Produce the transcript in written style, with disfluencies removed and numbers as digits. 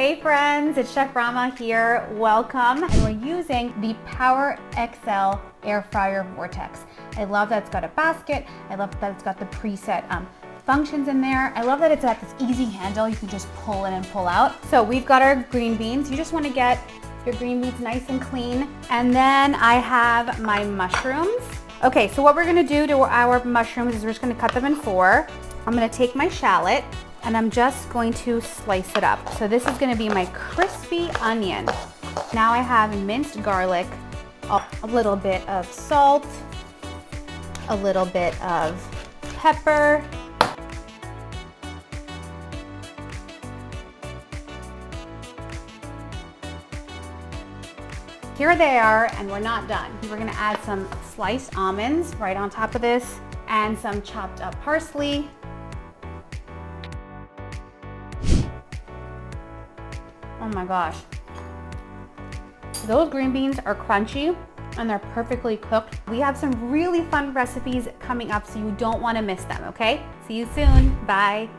Hey friends, it's Chef Rama here. Welcome. And we're using the PowerXL air fryer Vortex. I love that it's got a basket. I love that it's got the preset functions in there. I love that it's got this easy handle. You can just pull in and pull out. So we've got our green beans. You just want to get your green beans nice and clean. And then I have my mushrooms. Okay, so what we're gonna do to our mushrooms is we're just gonna cut them in four. I'm gonna take my shallot and I'm just going to slice it up. So this is gonna be my crispy onion. Now I have minced garlic, a little bit of salt, a little bit of pepper, here they are, and we're not done. We're gonna add some sliced almonds right on top of this and some chopped up parsley. Oh my gosh. Those green beans are crunchy and they're perfectly cooked. We have some really fun recipes coming up, so you don't wanna miss them, okay? See you soon, bye.